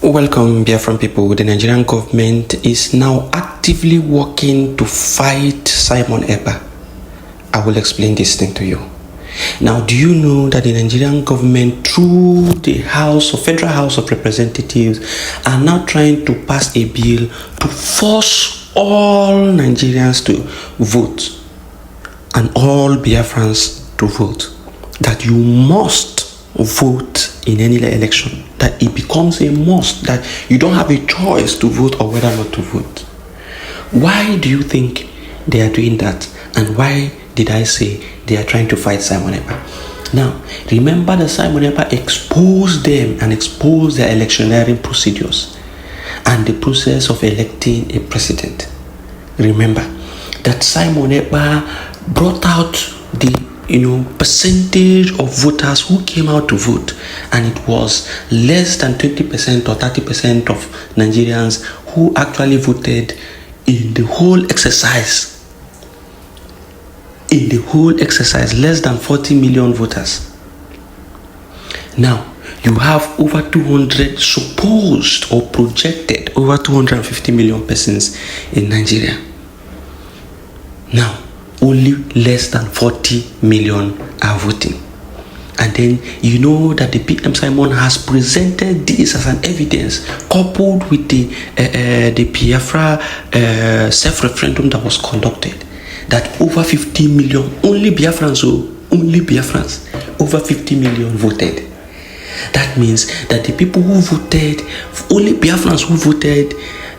Welcome, Biafran people. The Nigerian government is now actively working to fight Simon Ekpa. I will explain this thing to you. Now, do you know that the Nigerian government, through the Federal House of Representatives, are now trying to pass a bill to force all Nigerians to vote and all Biafrans to vote? That you must vote in any election, that it becomes a must, that you don't have a choice to vote or whether or not to vote. Why do you think they are doing that? And why did I say they are trying to fight Simon Ekpa? Now, remember that Simon Ekpa exposed them and exposed their electioneering procedures and the process of electing a president. Remember that Simon Ekpa brought out the percentage of voters who came out to vote, and it was less than 20% or 30% of Nigerians who actually voted in the whole exercise. Less than 40 million voters. Now, you have over 200 supposed or projected over 250 million persons in Nigeria. Now, only less than 40 million are voting. And then you know that the PM Simon has presented this as an evidence, coupled with the Biafra self-referendum that was conducted, that over 50 million, only Biafrans, over 50 million voted. That means that the people who voted, only Biafrans who voted,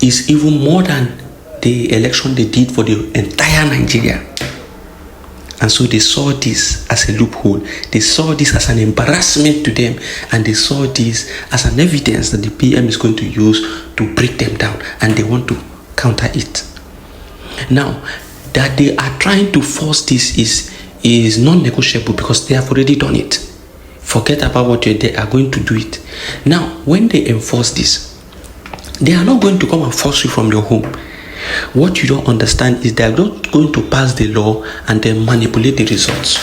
is even more than the election they did for the entire Nigeria. And so they saw this as a loophole. They saw this as an embarrassment to them, and they saw this as an evidence that the PM is going to use to break them down, and they want to counter it. Now, that they are trying to force this is non-negotiable, because they have already done it. Forget about what they are going to do it. Now, when they enforce this, they are not going to come and force you from your home. What you don't understand is they are not going to pass the law and then manipulate the results.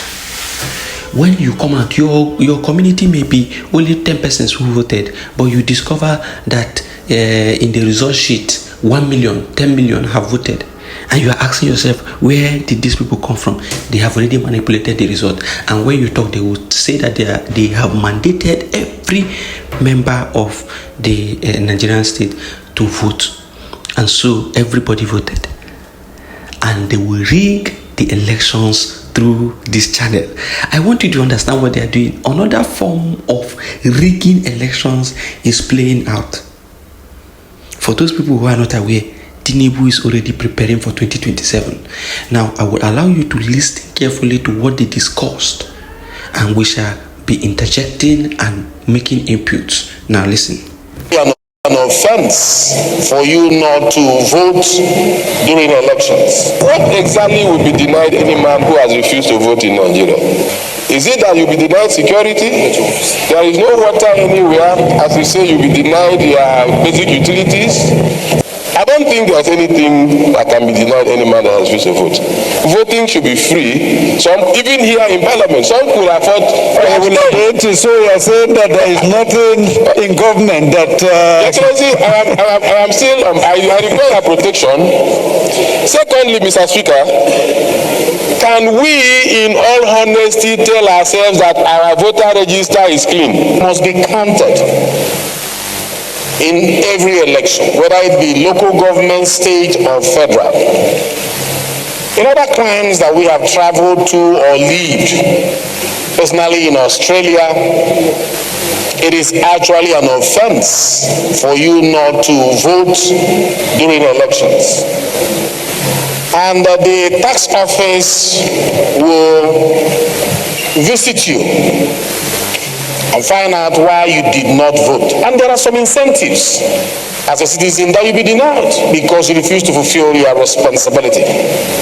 When you come out, your community may be only 10 persons who voted, but you discover that in the result sheet, 1 million, 10 million have voted. And you are asking yourself, where did these people come from? They have already manipulated the result. And when you talk, they would say that they have mandated every member of the Nigerian state to vote. And so everybody voted. And they will rig the elections through this channel. I want you to understand what they are doing. Another form of rigging elections is playing out. For those people who are not aware, Tinubu is already preparing for 2027. Now, I will allow you to listen carefully to what they discussed, and we shall be interjecting and making inputs. Now, listen. An offense for you not to vote during elections. What exactly will be denied any man who has refused to vote in Nigeria? Is it that you'll be denied security? There is no water anywhere. As you say, you'll be denied your basic utilities. I don't think there's anything that can be denied any man that has refused to vote. Voting should be free. Some, even here in Parliament, some could afford. So you're saying that there is nothing in government that. Excellency, I am still. I require protection. Secondly, Mr. Speaker, can we, in all honesty, tell ourselves that our voter register is clean? It must be counted in every election, whether it be local government, state, or federal. In other climes that we have traveled to or lived, personally in Australia, it is actually an offense for you not to vote during elections. And the tax office will visit you and find out why you did not vote. And there are some incentives as a citizen that you'll be denied because you refuse to fulfill your responsibility.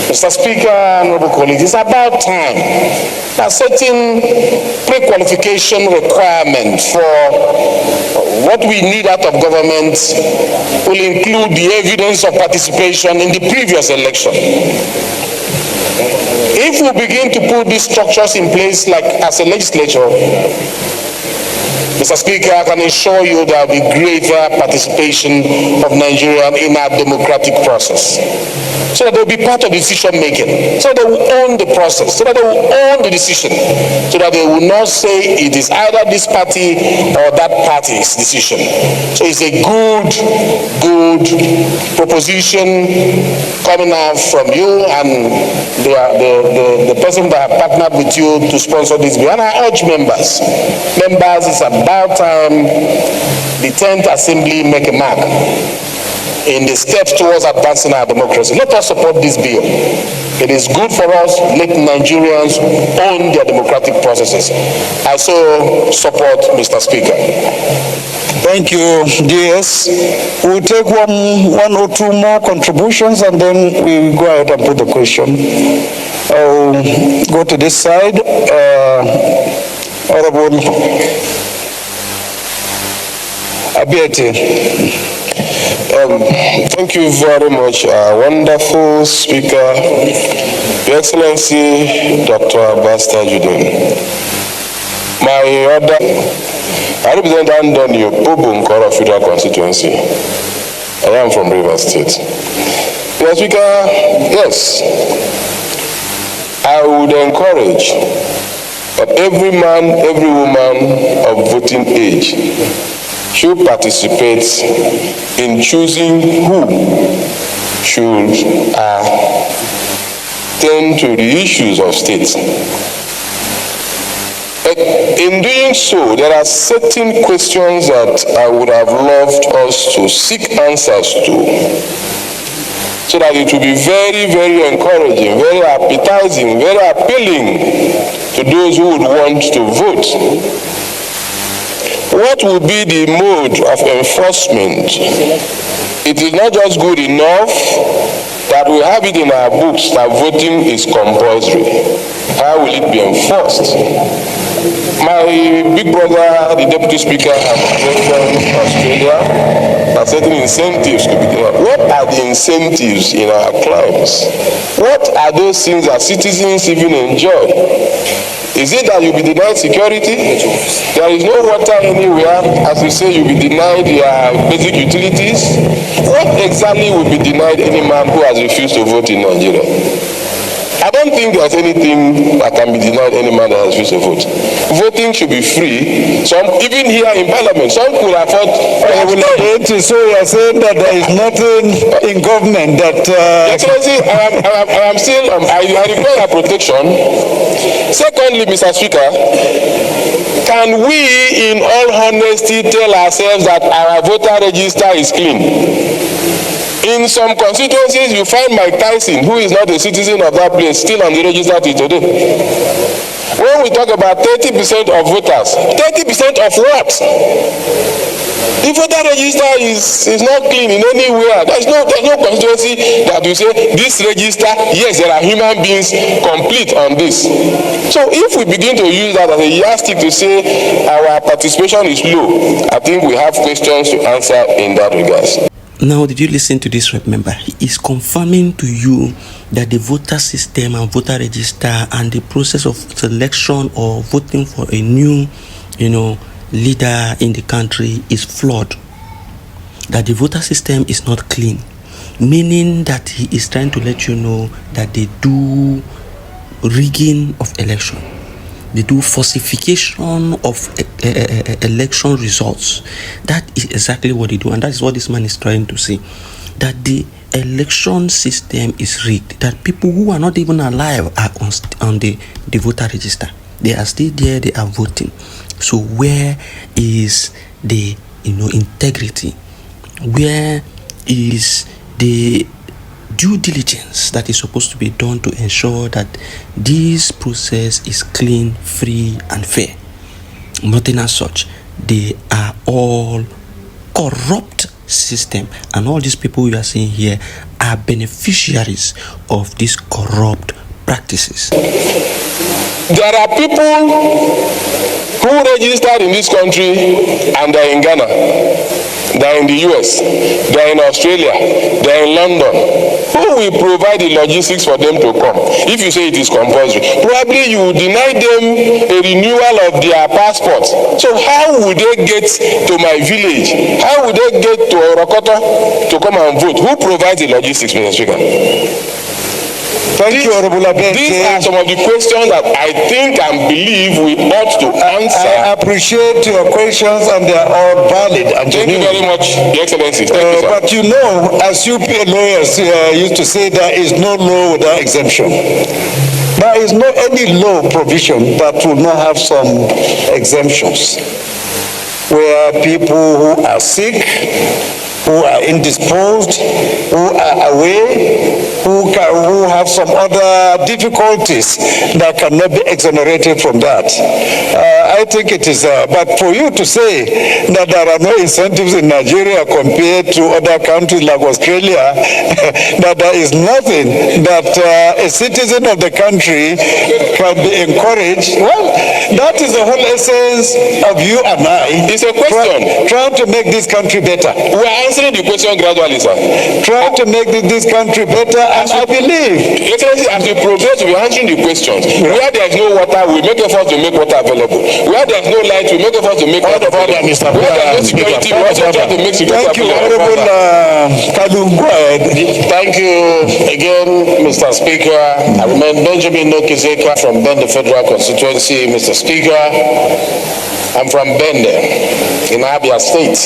Mr. Speaker, honorable colleagues, it's about time that certain pre-qualification requirement for what we need out of government will include the evidence of participation in the previous election. If we begin to put these structures in place, like as a legislature, Mr. Speaker, I can assure you there will be greater participation of Nigerians in our democratic process, so that they will be part of the decision making, so that they will own the process, so that they will own the decision, so that they will not say it is either this party or that party's decision. So it's a good proposition coming out from you and the person that have partnered with you to sponsor this bill. And I urge members, it's about time the 10th Assembly make a mark in the steps towards advancing our democracy. Let us support this bill. It is good for us. Let Nigerians own their democratic processes. I so support, Mr. Speaker. Thank you, DS. We'll take one or two more contributions and then we go ahead and put the question. I'll go to this side. Honorable Abiete. Thank you very much, wonderful speaker, Your Excellency Dr. Abbas Tajuddin. My other, I represent Andoni Obobo Nkoro Federal Constituency. I am from Rivers State. Mr. Speaker, yes, I would encourage that every man, every woman of voting age should participate in choosing who should tend to the issues of state. In doing so, there are certain questions that I would have loved us to seek answers to, so that it will be very, very encouraging, very appetizing, very appealing to those who would want to vote. What will be the mode of enforcement? It is not just good enough that we have it in our books that voting is compulsory. How will it be enforced? My big brother, the Deputy Speaker, has mentioned Australia, that certain incentives could be given. What are the incentives in our climes? What are those things that citizens even enjoy? Is it that you'll be denied security? There is no water anywhere. As we say, you'll be denied your basic utilities. What exactly will be denied any man who has refused to vote in Nigeria? I don't think there's anything that can be denied any man that has refused to vote. Voting should be free. Some, even here in Parliament, some could afford. So you are saying that there is nothing in government that. Excellency, I am still. I require protection. Secondly, Mr. Speaker, can we, in all honesty, tell ourselves that our voter register is clean? In some constituencies, you find Mike Tyson, who is not a citizen of that place, still on the register till today. When we talk about 30% of voters, 30% of what? The voter register is not clean in anywhere. There's no constituency that you say this register, yes, there are human beings complete on this. So if we begin to use that as a yardstick to say our participation is low, I think we have questions to answer in that regard. Now, did you listen to this rep member? He is confirming to you that the voter system and voter register and the process of selection or voting for a new, leader in the country is flawed. That the voter system is not clean, meaning that he is trying to let you know that they do rigging of election. They do falsification of election results. That is exactly what they do, and that is what this man is trying to say. That the election system is rigged. That people who are not even alive are on the voter register. They are still there. They are voting. So where is the integrity? Where is the due diligence that is supposed to be done to ensure that this process is clean, free, and fair? Nothing as such. They are all corrupt system, and all these people you are seeing here are beneficiaries of these corrupt practices. There are people who registered in this country and they're in Ghana, they're in the US, they're in Australia, they're in London, who will provide the logistics for them to come? If you say it is compulsory, probably you will deny them a renewal of their passports. So how would they get to my village? How would they get to Orokoto to come and vote? Who provides the logistics, Mr. Speaker? Thank you, Honorable Abete. These are some of the questions that I think and believe we ought to answer. I appreciate your questions and they are all valid and Thank you very much, Your Excellency. Thank you, sir. But you know, as UP lawyers used to say, there is no law without exemption. There is no any law provision that will not have some exemptions, where people who are sick, who are indisposed, who are away, who have some other difficulties that cannot be exonerated from that. I think it is, but for you to say that there are no incentives in Nigeria compared to other countries like Australia, that there is nothing that a citizen of the country can be encouraged, well, that is the whole essence of you and I. It's a question. Trying to make this country better. We are answering the question gradually, sir. Trying to make this country better, and I believe. Excellency, as we progress, we are answering the questions. Where there is no water, we make efforts to make water available. Where there is no light, we make efforts to make light available. Where there is no security, we also try to make security available. Thank you, Honorable Kalu. Go ahead. Thank you again, Mr. Speaker. I remain Benjamin Nokizeka from Bende Federal Constituency. Mr. Speaker, I'm from Bende in Abia State.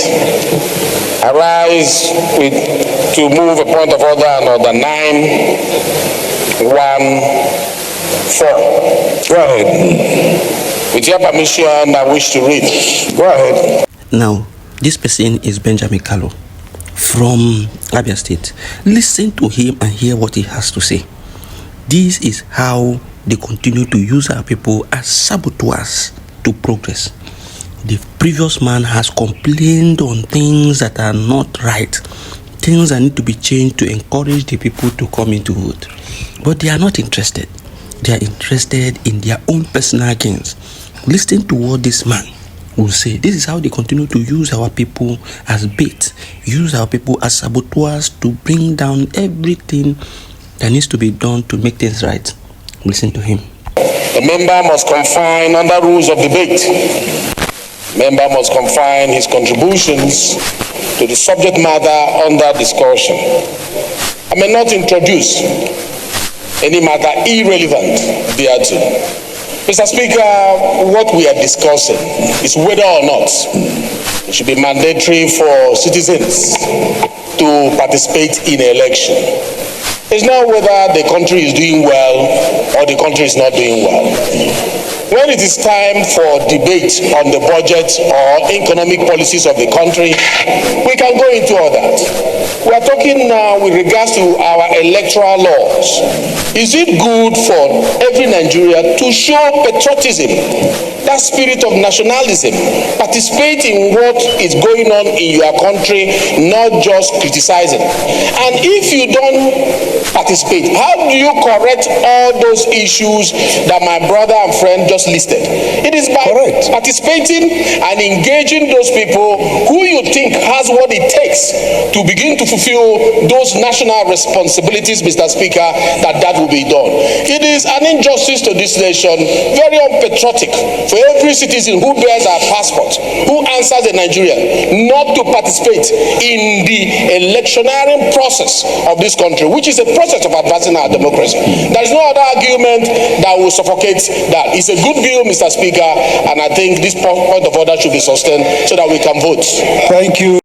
I rise to move a point of order on order 914. Go ahead. With your permission, I wish to read. Go ahead. Now, this person is Benjamin Kalu from Abia State. Listen to him and hear what he has to say. This is how they continue to use our people as saboteurs to progress. The previous man has complained on things that are not right, things that need to be changed to encourage the people to come into vote. But they are not interested. They are interested in their own personal gains. Listen to what this man will say. This is how they continue to use our people as bait, use our people as saboteurs to bring down everything that needs to be done to make things right. Listen to him. The member must confine under rules of debate. Member must confine his contributions to the subject matter under discussion. I may not introduce any matter irrelevant thereto. Mr. Speaker, what we are discussing is whether or not it should be mandatory for citizens to participate in an election. It's not whether the country is doing well or the country is not doing well. When it is time for debate on the budget or economic policies of the country, we can go into all that. We are talking now with regards to our electoral laws. Is it good for every Nigerian to show patriotism, that spirit of nationalism, participate in what is going on in your country, not just criticizing? And if you don't participate, how do you correct all those issues that my brother and friend just listed? It is by participating and engaging those people who you think has what it takes to begin to fulfill those national responsibilities, Mr. Speaker, that will be done. It is an injustice to this nation, very unpatriotic, for every citizen who bears our passport, who answers a Nigerian, not to participate in the electioneering process of this country, which is a process of advancing our democracy. There is no other argument that will suffocate that. It's a good bill, Mr. Speaker, and I think this point of order should be sustained so that we can vote. Thank you.